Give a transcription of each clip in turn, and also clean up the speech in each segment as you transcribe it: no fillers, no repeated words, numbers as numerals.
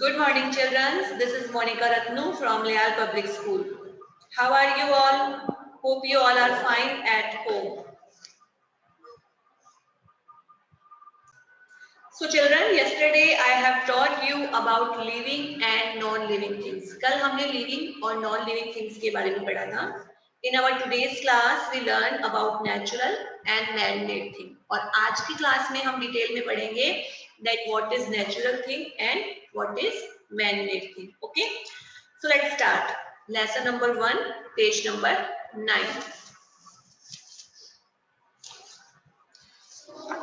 Good morning, children. This is Monica Ratnu from Leal Public School. How are you all? Hope you all are fine at home. So, children, yesterday I have taught you about living and non-living things. कल हमने living और non-living things के बारे में पढ़ा था. In our today's class, we learn about natural and man-made thing. और आज की क्लास में हम डिटेल में पढ़ेंगे that what is natural thing and what is man-made thing. Okay? So let's start. Lesson number 1, page number 9.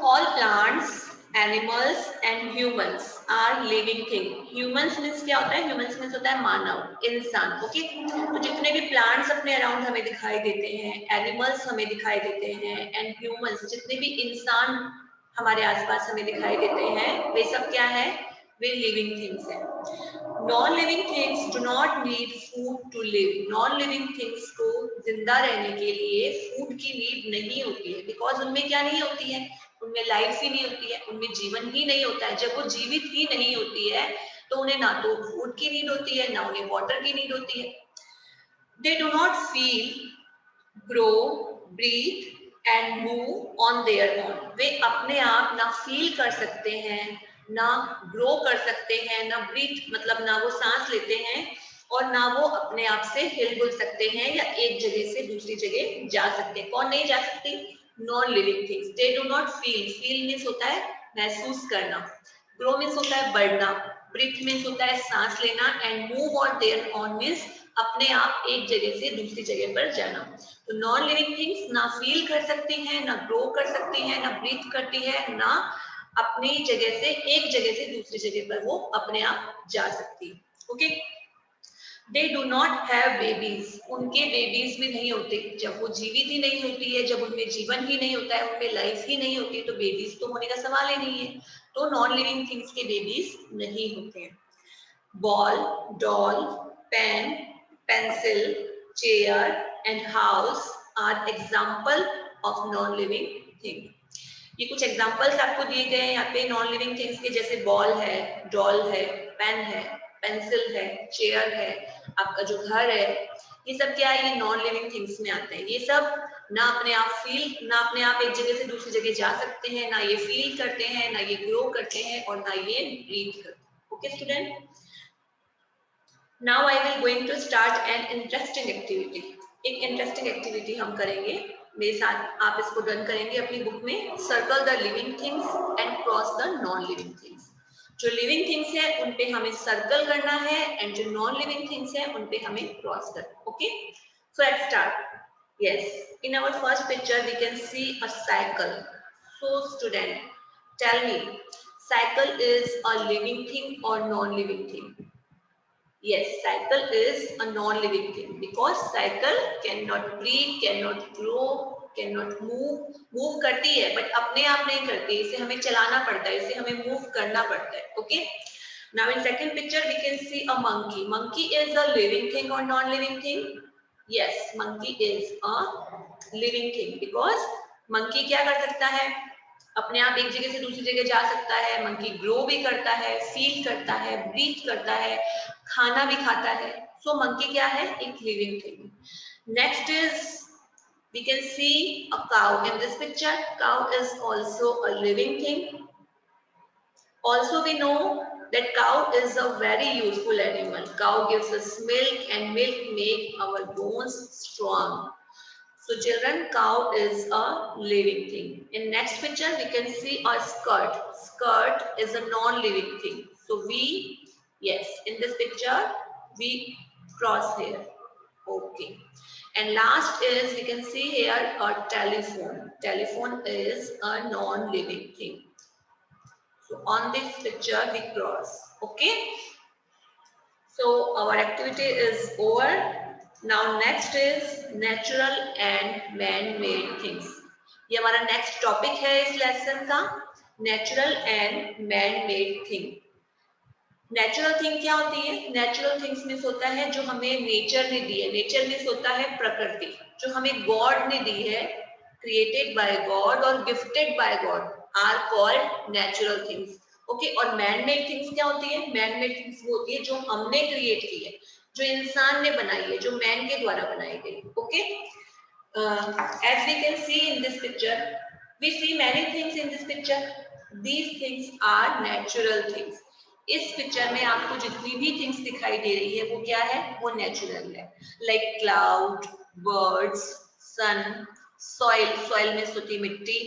All plants, animals and humans are living thing. Humans means क्या होता है? Humans means होता है मानव, इंसान. Okay? तो जितने भी plants अपने अराउंड हमें दिखाई देते हैं, animals हमें दिखाई देते हैं, and humans जितने भी इंसान हमारे आसपास हमें दिखाई देते हैं, वे सब क्या है? वे living things हैं. Non-living things do not need food to live. Non-living things को जिंदा रहने के लिए फूड की नीड नहीं होती है, बिकॉज उनमें क्या नहीं होती है? उनमें लाइफ ही नहीं होती है, उनमें जीवन ही नहीं होता है. जब वो जीवित ही नहीं होती है तो उन्हें ना तो फूड की नीड होती है, ना उन्हें वाटर की नीड होती है. They do not feel, grow, breathe and move on their own. वे अपने आप ना फील कर सकते हैं, ना ग्रो कर सकते हैं, ना ब्रीथ मतलब ना वो सांस लेते हैं और ना वो अपने आप से हिल-डुल सकते हैं या एक जगह से दूसरी जगह जा सकते हैं. कौन नहीं जा सकती? Non living things. They do not feel. Feel means होता है महसूस करना. ग्रो मीन्स होता है बढ़ना. ब्रीथ मीन्स होता है सांस लेना. And move on their on means अपने आप एक जगह से दूसरी जगह पर जाना. तो नॉन लिविंग थिंग्स ना फील कर सकती हैं, ना ग्रो कर सकती हैं, ना ब्रीथ करती है, ना अपनी जगह से एक जगह से दूसरी जगह पर वो अपने आप जा सकती है. Okay? They do not have babies. उनके बेबीज भी नहीं होते. जब वो जीवित ही नहीं होती है, जब उनमें जीवन ही नहीं होता है, उनमें लाइफ ही नहीं होती है, तो बेबीज तो होने का सवाल ही नहीं है. तो नॉन लिविंग थिंग्स के बेबीज नहीं होते हैं. Ball, doll, pen, pencil, chair and house are example of non living thing. ये कुछ एग्जाम्पल्स आपको दिए गए हैं यहाँ पे नॉन लिविंग थिंग्स के, जैसे बॉल है, डॉल है, पेन है, पेंसिल है, चेयर है, आपका जो घर है, ये सब क्या है? ये नॉन लिविंग थिंग्स में आते हैं. ये सब ना अपने आप फील, ना अपने आप एक जगह से दूसरी जगह जा सकते हैं, ना ये फील करते हैं, ना ये ग्रो करते हैं और ना ये ब्रीथ करते हैं. Okay student? Now I will going to start an interesting activity. एक इंटरेस्टिंग एक्टिविटी हम करेंगे मेरे साथ. आप इसको डन करेंगे अपनी बुक में. Circle the living things and cross the non living things. जो लिविंग थिंग्स है उन पे हमें सर्कल करना है एंड जो नॉन लिविंग थिंग्स है उन पे हमें क्रॉस करना. Okay? So let's start. Yes, in our first picture we can see a cycle. So student, tell me, cycle is a living thing or non living thing? Yes, cycle is a non-living thing because cycle cannot breathe, cannot grow, cannot move. Move करती है but अपने आप नहीं करती. इसे हमें चलाना पड़ता है, इसे हमें move करना पड़ता है. Okay? Now in second picture we can see a monkey. Monkey is a living thing or non-living thing? Yes, monkey is a living thing because monkey क्या कर सकता है? अपने आप एक जगह से दूसरी जगह जा सकता है. मंकी ग्रो भी करता है, फील करता है, ब्रीथ करता है, खाना भी खाता है. सो मंकी क्या है? एक living thing. Next is we can see a cow in this picture. Cow is also a living thing. Also we know that cow is a very useful animal. Cow gives us milk and milk make our bones strong. So children, cow is a living thing. In next picture, we can see a skirt. Skirt is a non-living thing. So we, yes, in this picture, we cross here. Okay. And last is, we can see here a telephone. Telephone is a non-living thing. So on this picture, we cross. Okay. So our activity is over. Now next is natural and man-made things. ये हमारा next topic है इस lesson का, natural and man-made thing. Natural thing क्या होती है? Natural things means होता है जो हमें नेचर ने दी है. नेचर मीन्स होता है प्रकृति, जो हमें गॉड ने दी है, क्रिएटेड बाय गॉड और gifted by God, are called natural things. Okay. और मैन मेड थिंग्स क्या होती है? मैन मेड थिंग्स वो होती है जो हमने क्रिएट की है, जो इंसान ने बनाई है, जो मैन के द्वारा बनाई गई। Okay. as we can see in this picture, we see many things in this picture. These things are natural things. इस पिक्चर में आपको जितनी भी थिंग्स दिखाई दे रही है वो क्या है? वो नेचुरल है। लाइक क्लाउड, बर्ड्स, सन, सॉइल, सॉइल में सूती मिट्टी,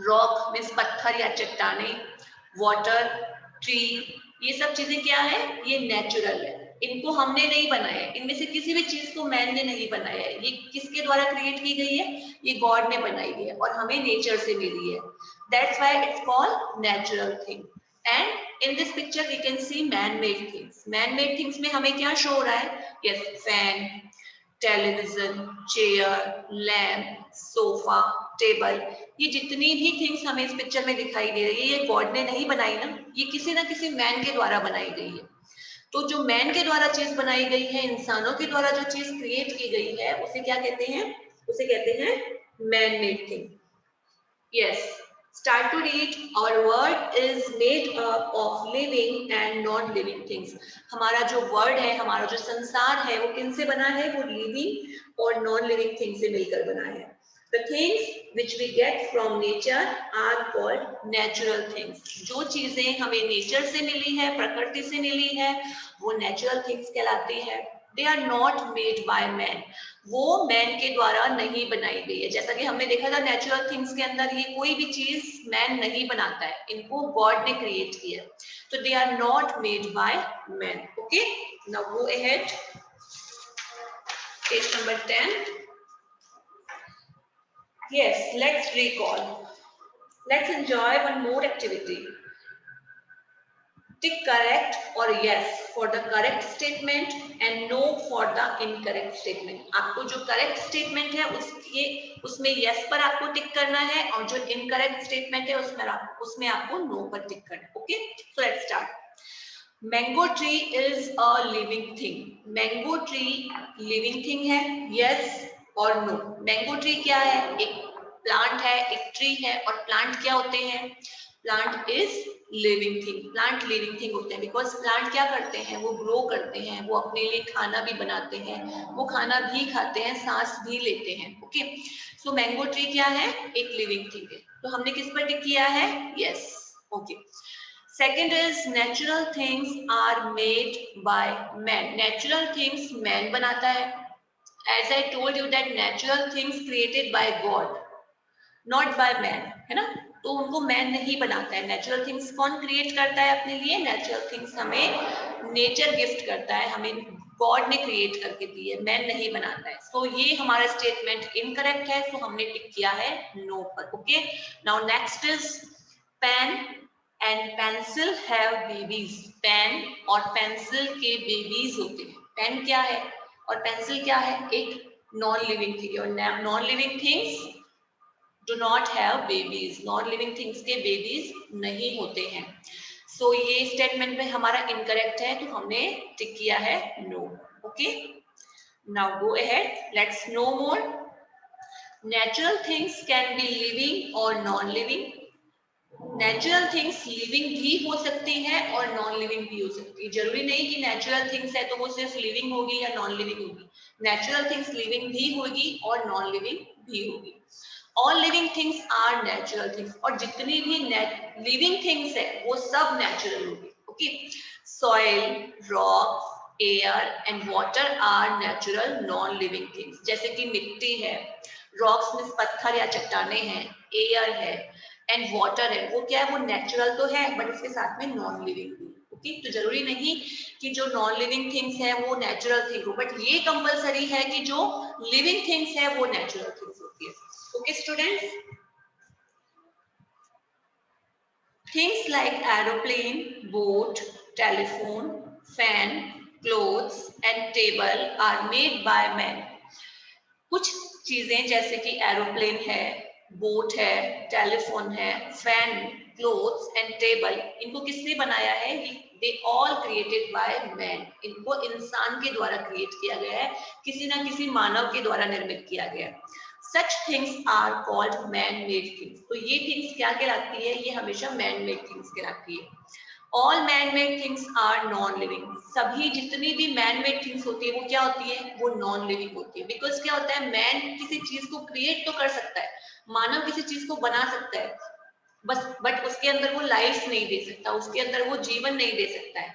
रॉक मीन्स पत्थर या चट्टाने, वाटर, ट्री, ये सब चीजें क्या है? ये नेचुरल है। इनको हमने नहीं बनाया है, इनमें से किसी भी चीज को मैन ने नहीं बनाया है। ये किसके द्वारा क्रिएट की गई है? ये गॉड ने बनाई है और हमें नेचर से मिली है। That's why it's called natural thing. And in this picture we can see man made things. Man made things में हमें क्या शो हो रहा है? Yes, fan, television, chair, lamp, sofa, table, ये जितनी भी थिंग्स हमें इस पिक्चर में दिखाई दे रही है ये गॉड ने नहीं बनाई ना, ये किसी ना किसी मैन के द्वारा बनाई गई है। तो जो मैन के द्वारा चीज बनाई गई है, इंसानों के द्वारा जो चीज क्रिएट की गई है, उसे क्या कहते हैं? उसे कहते हैं man made thing. Yes, start to read. Our world is made up of living and non-living things. हमारा जो वर्ड है, हमारा जो संसार है, वो किन से बना है? वो living or non living thing से मिलकर बना है। The things which we get from nature are called natural things. जो चीजें हमें नेचर से मिली है, प्रकृति से मिली है, वो नेचुरल थिंग्स कहलाती है। They are not made by man. वो मैन के द्वारा नहीं बनाई गई है। जैसा कि हमने देखा था नेचुरल थिंग्स के अंदर, ये कोई भी चीज मैन नहीं बनाता है, इनको गॉड ने क्रिएट किया। तो they are not made by man. Okay, now go ahead, page number 10। Yes, let's recall. Let's enjoy one more activity. Tick correct or yes for the correct statement and no for the incorrect statement. आपको जो correct statement है उसमें yes पर आपको टिक करना है, और जो incorrect statement है उसमें आपको no पर टिक करना है। Okay, so let's start. Mango tree is a living thing. Mango tree living thing है, yes और no. Mango tree क्या है? एक प्लांट है, एक ट्री है, और प्लांट क्या होते हैं? Plant is living thing. Plant living thing होते हैं बिकॉज प्लांट क्या करते हैं? वो ग्रो करते हैं, वो अपने लिए खाना भी बनाते हैं, वो खाना भी खाते हैं, सांस भी लेते हैं। ओके, सो मैंगो ट्री क्या है? एक लिविंग थिंग है। तो हमने किस पर टिक किया है? Yes. Okay, second is natural things are made by man. Natural things man बनाता है। As I told you that natural things created by God, not by man, है ना? तो उनको मैन नहीं बनाता है। नेचुरल थिंग्स कौन क्रिएट करता है अपने लिए? नेचुरल थिंग्स हमें नेचर गिफ्ट करता है, हमें गॉड ने क्रिएट करके दी है, मैन नहीं बनाता है। सो ये हमारा स्टेटमेंट इनकरेक्ट है, तो हमने टिक किया है नो पर। Okay, now next is pen and pencil have babies. Pen और पेंसिल के बेबीज होते हैं। पेन क्या है और पेंसिल क्या है? एक non living thing, or non living things do not have babies. Non living things के बेबीज नहीं होते हैं। सो ये स्टेटमेंट में हमारा इनकरेक्ट है, तो हमने टिक किया है no. Okay, now go ahead, let's know more. Natural things can be living or non living. Natural things living भी हो सकती है और नॉन लिविंग भी हो सकती है। जरूरी नहीं कि नेचुरल थिंग्स है तो वो सिर्फ लिविंग होगी या नॉन लिविंग होगी। नेचुरल थिंग्स लिविंग भी होगी और नॉन लिविंग भी होगी। All living things are natural things, और जितनी भी लिविंग थिंग्स है वो सब नेचुरल होगी। Okay, soil, rock, air and water are natural non living things. जैसे कि मिट्टी है, रॉक्स में पत्थर या चट्टाने हैं, एयर है एंड वाटर है, वो क्या है? वो नेचुरल तो है बट इसके साथ में नॉन लिविंग भी। ओके, तो जरूरी नहीं कि जो नॉन लिविंग थिंग्स है वो नेचुरल थिंग हो, बट ये कंपलसरी है कि जो लिविंग थिंग्स है वो नेचुरल थिंग्स होती है। Okay, students, things like aeroplane, boat, telephone, fan, clothes and table are made by men. कुछ चीजें जैसे कि एरोप्लेन है, बोट है, टेलीफोन है, फैन, क्लोथ्स एंड टेबल, इनको किसने बनाया है? They all created by man. इनको इंसान के द्वारा क्रिएट किया गया है, किसी ना किसी मानव के द्वारा निर्मित किया गया है। such things are called man made things. तो ये things क्या कहलाती है? ये हमेशा man made things कहलाती है. All man made things are non living. सभी जितनी भी man made things होती है वो क्या होती है? वो non living होती है. Because क्या होता है, man किसी चीज को create तो कर सकता है, मानव किसी चीज को बना सकता है, बस बट उसके अंदर वो लाइफ नहीं दे सकता, उसके अंदर वो जीवन नहीं दे सकता है.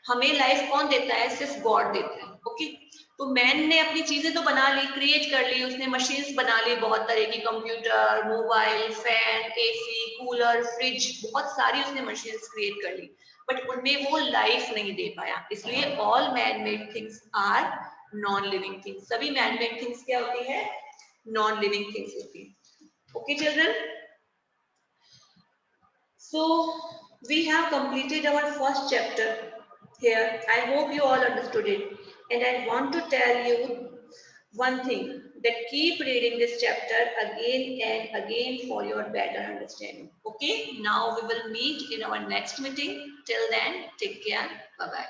हमें लाइफ कौन देता है? सिर्फ गॉड देता है. ओके, तो मैन ने अपनी चीजें तो बना ली, क्रिएट कर ली, उसने मशीन्स बना ली बहुत तरह की, computer, mobile, fan, AC, cooler, fridge, बहुत सारी उसने मशीन्स क्रिएट कर ली, बट उनमें वो लाइफ नहीं दे पाया. इसलिए all man made things are non living things. सभी मैन मेड थिंग्स क्या होती है? नॉन लिविंग थिंग्स होती है. Okay children, so we have completed our first chapter here. I hope you all understood it, and I want to tell you one thing, that keep reading this chapter again and again for your better understanding. Okay, now we will meet in our next meeting. Till then, take care. Bye bye.